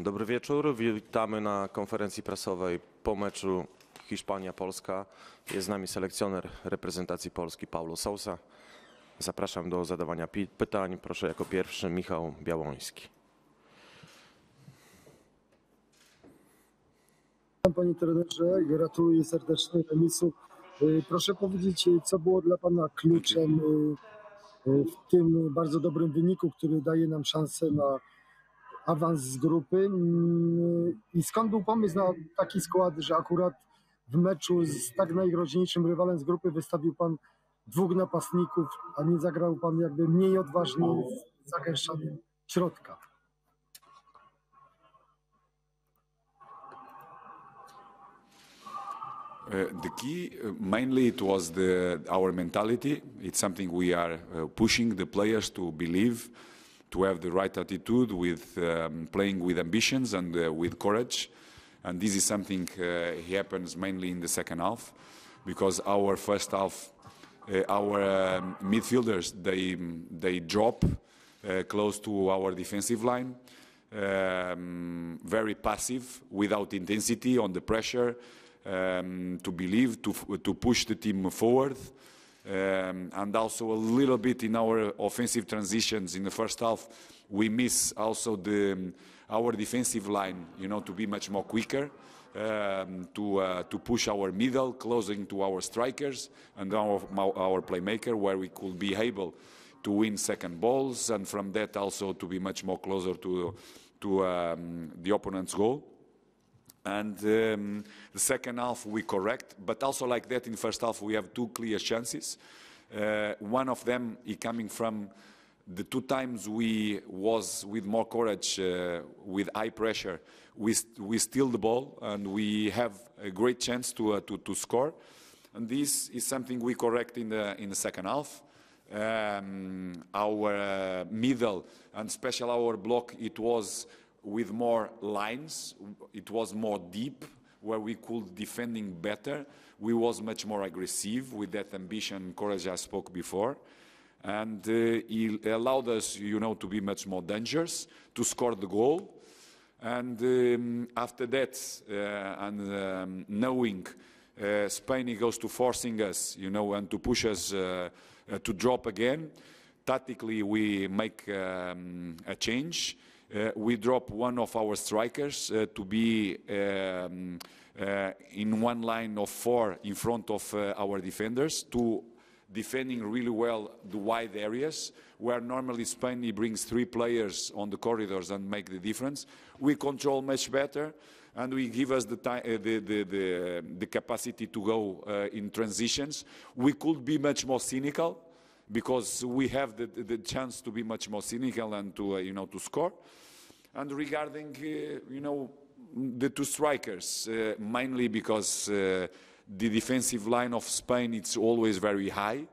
Dobry wieczór, witamy na konferencji prasowej po meczu Hiszpania-Polska. Jest z nami selekcjoner reprezentacji Polski Paulo Sousa. Zapraszam do zadawania pytań. Proszę jako pierwszy Michał Białoński. Panie trenerze, gratuluję serdecznie remisu. Proszę powiedzieć, co było dla Pana kluczem w tym bardzo dobrym wyniku, który daje nam szansę na awans z grupy, i skąd był pomysł na taki skład, że akurat w meczu z tak najgroźniejszym rywalem z grupy wystawił Pan dwóch napastników, a nie zagrał Pan jakby mniej odważnie z zagęszczaniem środka? The key, mainly it was our mentality. It's something we are pushing the players to believe, to have the right attitude with playing with ambitions and with courage. And this is something happens mainly in the second half, because our first half, our midfielders, they drop close to our defensive line, very passive, without intensity on the pressure. To believe, to push the team forward, and also a little bit in our offensive transitions in the first half, we miss also our defensive line, to be much more quicker, to push our middle, closing to our strikers and our playmaker, where we could be able to win second balls, and from that also to be much more closer to the opponent's goal. And the second half we correct, but also like that in first half we have two clear chances. One of them coming from the two times we was with more courage, with high pressure, we steal the ball and we have a great chance to score. And this is something we correct in the second half. Our middle and special our block, it was with more lines, it was more deep, where we could defending better. We was much more aggressive with that ambition and courage I spoke before. And it allowed us, to be much more dangerous, to score the goal. And after that, knowing Spain goes to forcing us, and to push us to drop again, tactically we make a change. We drop one of our strikers to be in one line of four in front of our defenders, to defending really well the wide areas, where normally Spain brings three players on the corridors and make the difference. We control much better, and we give us the capacity to go in transitions. We could be much more cynical, because we have the chance to be much more cynical and to score. And regarding, the two strikers, mainly because the defensive line of Spain, it's always very high.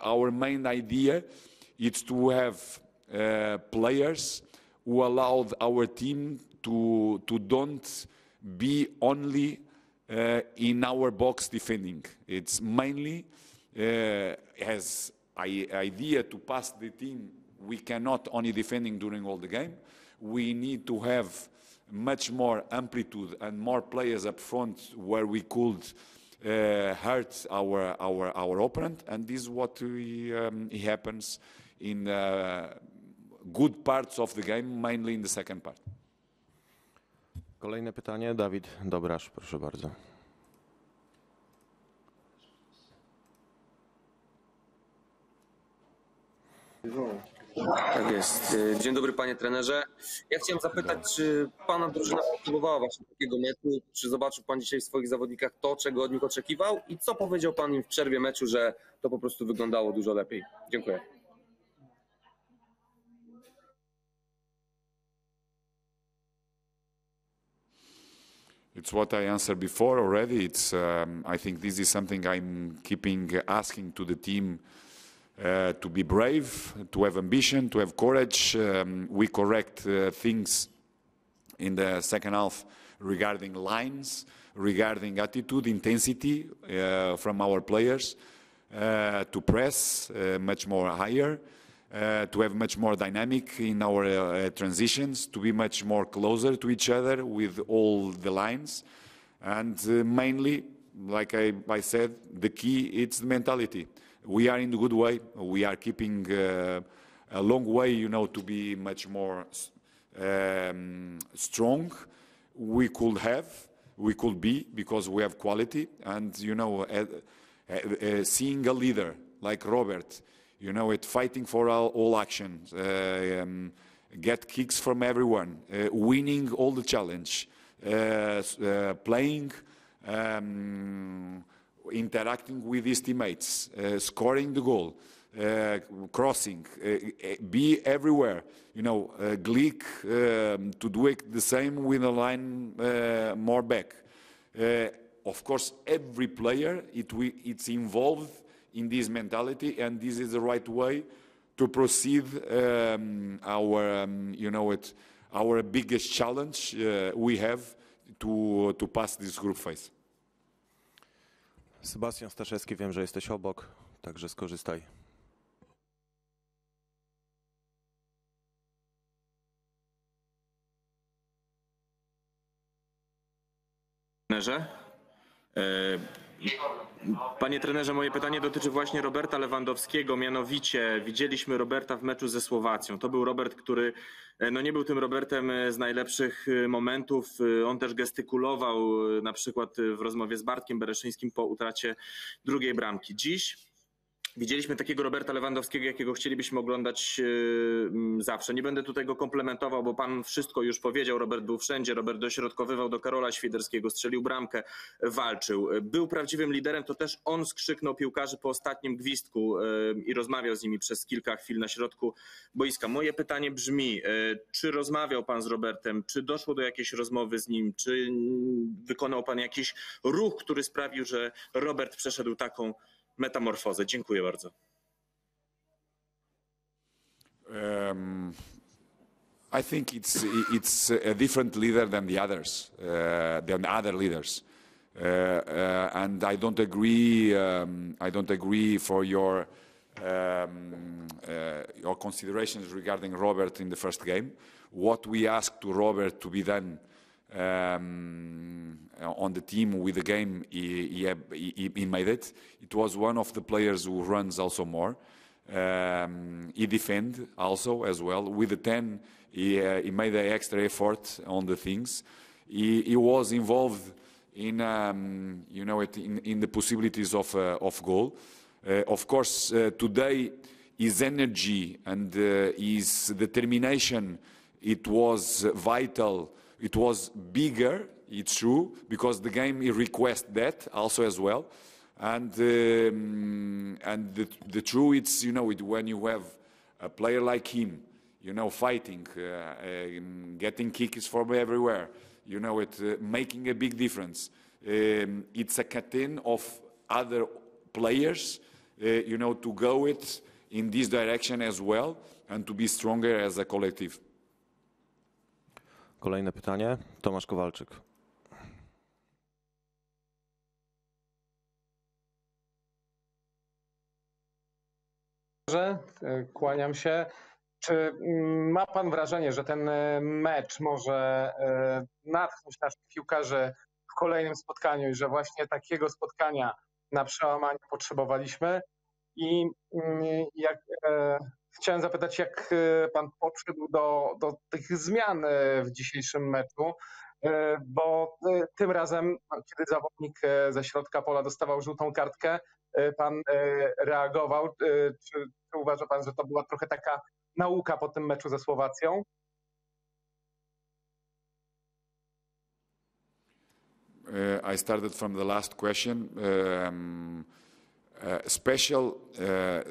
Our main idea is to have players who allow our team to don't be only in our box defending. It's mainly has idea to pass the team. We cannot only defending during all the game. We need to have much more amplitude and more players up front, where we could hurt our opponent. And this is what happens in good parts of the game, mainly in the second part. Kolejne pytanie, Dawid Dobrasz, proszę bardzo. Tak jest. Dzień dobry, panie trenerze. Ja chciałem zapytać, czy pana drużyna potrzebowała właśnie takiego meczu? Czy zobaczył pan dzisiaj w swoich zawodnikach to, czego od nich oczekiwał? I co powiedział pan im w przerwie meczu, że to po prostu wyglądało dużo lepiej? Dziękuję. It's what I answered before already. It's I think this is something I'm keeping asking to the team. To be brave, to have ambition, to have courage. We correct things in the second half regarding lines, regarding attitude, intensity from our players, to press much more higher. to have much more dynamic in our transitions, to be much more closer to each other with all the lines. And mainly, like I said, the key, it's the mentality. We are in the good way. We are keeping a long way, you know, to be much more strong. We could be, because we have quality. And, you know, seeing a leader like Robert, you know, fighting for all actions, get kicks from everyone, winning all the challenge, playing, interacting with his teammates, scoring the goal, crossing, be everywhere. You know, Glick to do it the same with a line more back. Of course, every player, it's involved in this mentality, and this is the right way to proceed our biggest challenge we have to pass this group phase. Sebastian Staszewski, wiem, że jesteś obok, także skorzystaj. Panie trenerze, moje pytanie dotyczy właśnie Roberta Lewandowskiego, mianowicie widzieliśmy Roberta w meczu ze Słowacją. To był Robert, który no nie był tym Robertem z najlepszych momentów. On też gestykulował na przykład w rozmowie z Bartkiem Bereszyńskim po utracie drugiej bramki. Dziś widzieliśmy takiego Roberta Lewandowskiego, jakiego chcielibyśmy oglądać zawsze. Nie będę tutaj go komplementował, bo pan wszystko już powiedział. Robert był wszędzie, Robert dośrodkowywał do Karola Świderskiego, strzelił bramkę, walczył. Był prawdziwym liderem, to też on skrzyknął piłkarzy po ostatnim gwizdku i rozmawiał z nimi przez kilka chwil na środku boiska. Moje pytanie brzmi, czy rozmawiał pan z Robertem, czy doszło do jakiejś rozmowy z nim, czy wykonał pan jakiś ruch, który sprawił, że Robert przeszedł taką metamorfozę? Dziękuję bardzo. I think it's a different leader than the others, than other leaders, and I don't agree. I don't agree for your considerations regarding Robert in the first game. What we asked to Robert to be done on the team with the game, he made it. It was one of the players who runs also more. He defend also as well. With the 10, he made an extra effort on the things. He was involved in in the possibilities of goal. Of course, today his energy and his determination, it was vital. It was bigger, it's true, because the game requests that also as well. And the true, it's, you know, when you have a player like him, you know, fighting, getting kicks from everywhere, you know, making a big difference. It's a curtain of other players, you know, to go in this direction as well and to be stronger as a collective. Kolejne pytanie, Tomasz Kowalczyk. Kłaniam się. Czy ma pan wrażenie, że ten mecz może natchnąć naszych piłkarzy w kolejnym spotkaniu i że właśnie takiego spotkania na przełamanie potrzebowaliśmy? I chciałem zapytać, jak pan podszedł do tych zmian w dzisiejszym meczu, bo tym razem, kiedy zawodnik ze środka pola dostawał żółtą kartkę, pan reagował. Czy uważa pan, że to była trochę taka nauka po tym meczu ze Słowacją? I started from the last question. Special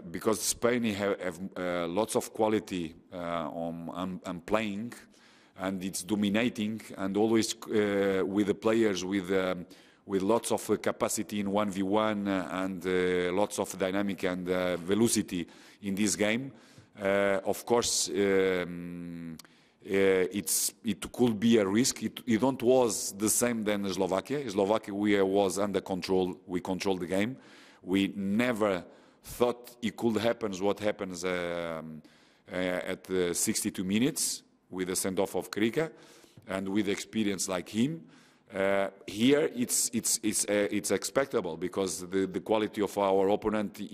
because Spain have lots of quality on playing, and it's dominating, and always with the players with lots of capacity in 1v1 and lots of dynamic and velocity in this game. Of course, it could be a risk. It don't was the same than Slovakia. Slovakia, we was under control. We controlled the game. We never thought it could happen what happens at 62 minutes with the send-off of Krika, and with experience like him. Here it's expectable because the quality of our opponent, and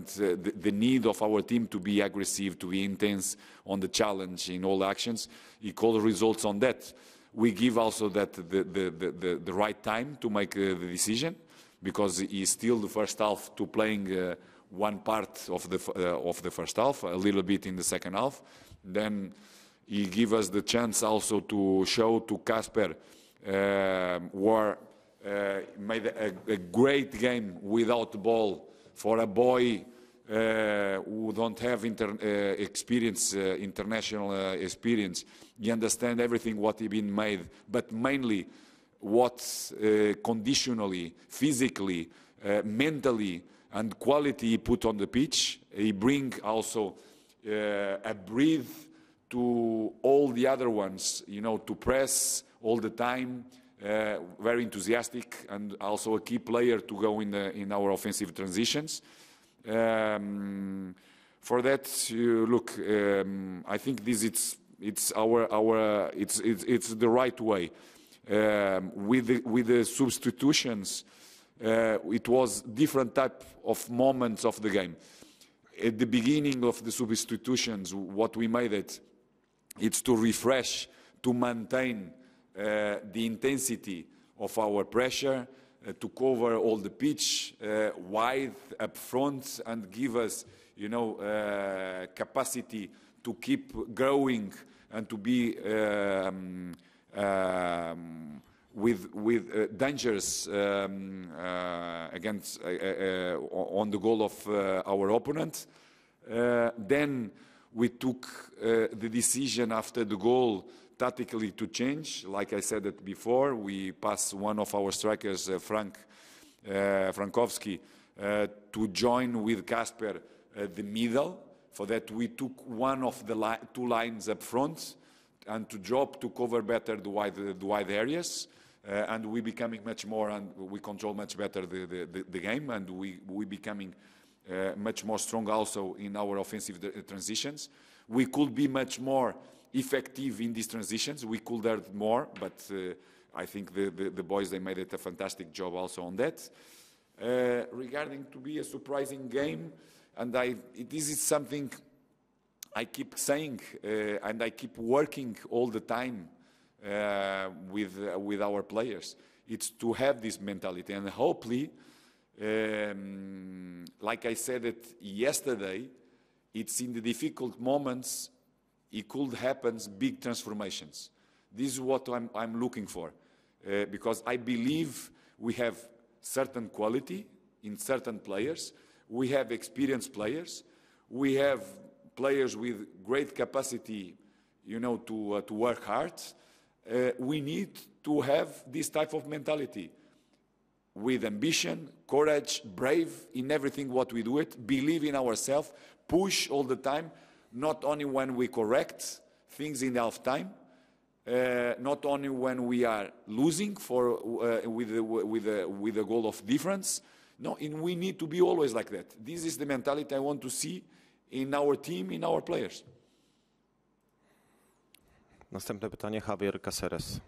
the need of our team to be aggressive, to be intense on the challenge in all actions, it calls results on that. We give also that the right time to make the decision, because he's still the first half to playing one part of the first half, a little bit in the second half. Then he gave us the chance also to show to Kasper, where made a great game without the ball for a boy who don't have international experience. He understand everything what he been made, but mainly what conditionally, physically, mentally, and quality he put on the pitch. He bring also a breath to all the other ones, to press all the time, very enthusiastic, and also a key player to go in our offensive transitions. For that, look, I think it's the right way. With the substitutions, it was different type of moments of the game. At the beginning of the substitutions, what we made it's to refresh, to maintain the intensity of our pressure, to cover all the pitch wide up front, and give us, capacity to keep growing and to be with dangers against on the goal of our opponent. Then we took the decision after the goal tactically to change. Like I said it before, we passed one of our strikers, Frankowski, to join with Kasper the middle. For that, we took one of the two lines up front and to drop to cover better the wide areas. And we becoming much more, and we control much better the game, and we becoming much more strong also in our offensive transitions. We could be much more effective in these transitions. We could learn more, but I think the boys, they made it a fantastic job also on that. Regarding to be a surprising game, and this is something I keep saying, and I keep working all the time with our players. It's to have this mentality, and hopefully, like I said it yesterday, it's in the difficult moments it could happen big transformations. This is what I'm looking for, because I believe we have certain quality in certain players. We have experienced players. We have players with great capacity, to work hard. We need to have this type of mentality, with ambition, courage, brave in everything what we do it, believe in ourselves, push all the time, not only when we correct things in half time, not only when we are losing with a goal of difference. No, we need to be always like that. This is the mentality I want to see in our team, in our players. Następne pytanie, Javier Cáceres.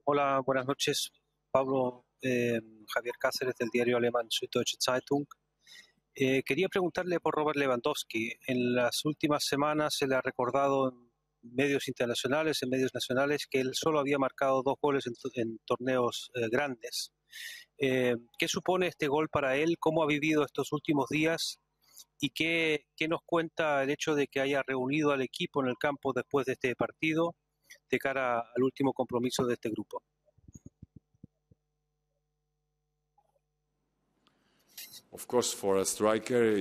Hola, buenas noches, Pablo. Javier Cáceres, del diario alemán Süddeutsche Zeitung. Quería preguntarle por Robert Lewandowski. En las últimas semanas se le ha recordado en medios internacionales, en medios nacionales, que él solo había marcado 2 goles en torneos grandes. ¿Qué supone este gol para él? ¿Cómo ha vivido estos últimos días? ¿Y qué nos cuenta el hecho de que haya reunido al equipo en el campo después de este partido, de cara al último compromiso de este grupo? Of course, for a striker,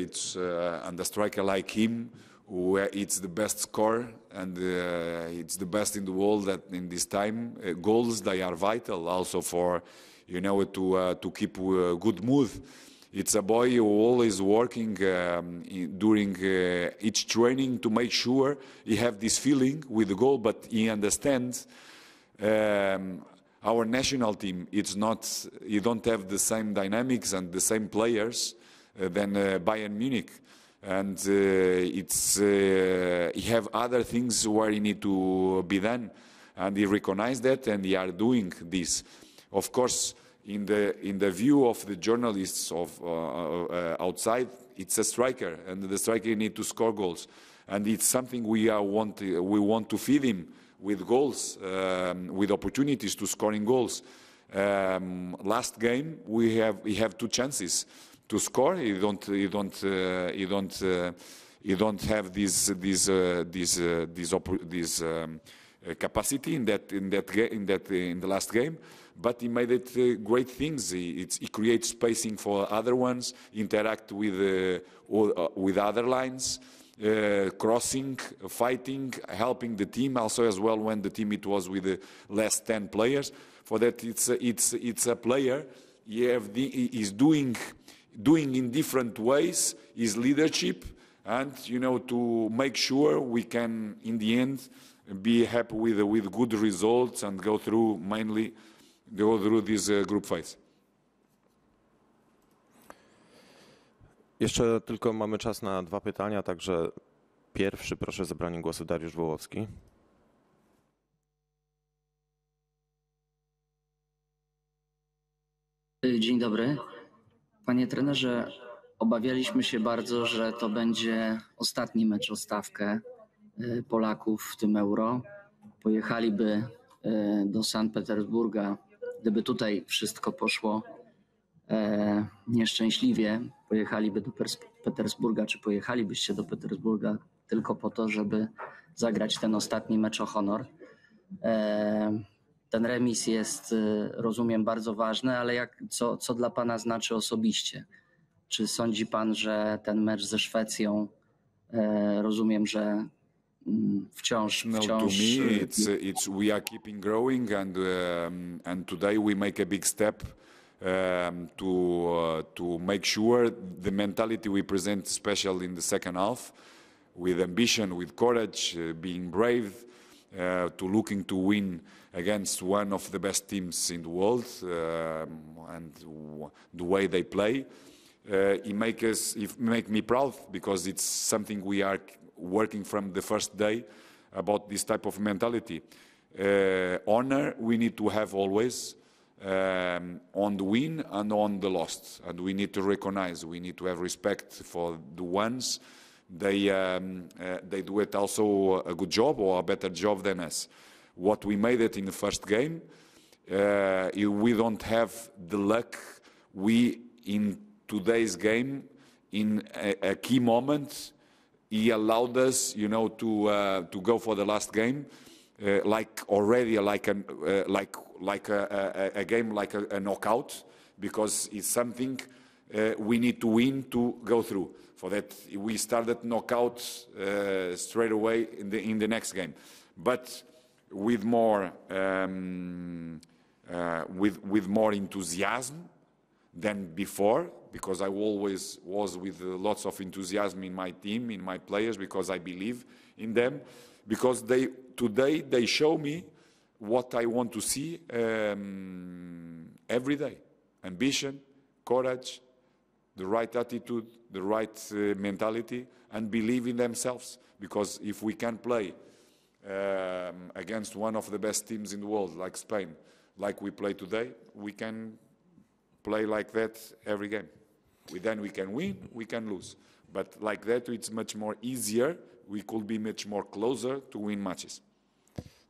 and a striker like him, where it's the best scorer and it's the best in the world that in this time, goals, they are vital also for, to keep a good mood. It's a boy who always working during each training to make sure he have this feeling with the goal, but he understands our national team. It's not, you don't have the same dynamics and the same players than Bayern Munich. And he have other things where he need to be done. And he recognized that, and he are doing this. Of course, in the view of the journalists of outside, it's a striker, and the striker need to score goals. And it's something we want to feed him with goals, with opportunities to scoring goals. Last game we have 2 chances to score. You don't have this capacity in the last game. But he made it great things. He creates spacing for other ones, interact with other lines, crossing, fighting, helping the team also as well when the team it was with less 10 players. For that, it's a player. He's doing in different ways his leadership, and to make sure we can in the end be happy with good results and go through this group phase. Jeszcze tylko mamy czas na 2 pytania, także pierwszy proszę o zabranie głosu Dariusz Wołowski. Dzień dobry. Panie trenerze, obawialiśmy się bardzo, że to będzie ostatni mecz o stawkę Polaków w tym Euro. Pojechaliby do Sankt Petersburga, gdyby tutaj wszystko poszło nieszczęśliwie, pojechaliby do Petersburga, czy pojechalibyście do Petersburga tylko po to, żeby zagrać ten ostatni mecz o honor. Ten remis jest, rozumiem, bardzo ważny, ale co dla pana znaczy osobiście? Czy sądzi pan, że ten mecz ze Szwecją, rozumiem, że wciąż... No, to me, we are keeping growing, and today we make a big step to make sure the mentality we present, especially in the second half, with ambition, with courage, being brave, to looking to win against one of the best teams in the world, and the way they play, it make me proud, because it's something we are working from the first day about this type of mentality. Honor we need to have always, on the win and on the loss, and we need to recognize, we need to have respect for the ones they do it also a good job or a better job than us. What we made it in the first game, we don't have the luck. In today's game, in a key moment, he allowed us, to go for the last game, like a game like a knockout, because it's something we need to win to go through. For that, we started knockout straight away in the next game, but with more enthusiasm than before, because I always was with lots of enthusiasm in my team, in my players, because I believe in them. Because today they show me what I want to see every day: ambition, courage, the right attitude, the right mentality, and believe in themselves. Because if we can play against one of the best teams in the world, like Spain, like we play today, we can play like that every game. Then we can win, we can lose. But like that, it's much more easier. We could be much more closer to win matches.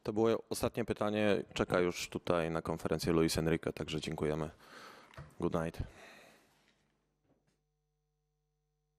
To było ostatnie pytanie. Czeka już tutaj na konferencję Luis Enrique, także dziękujemy. Good night.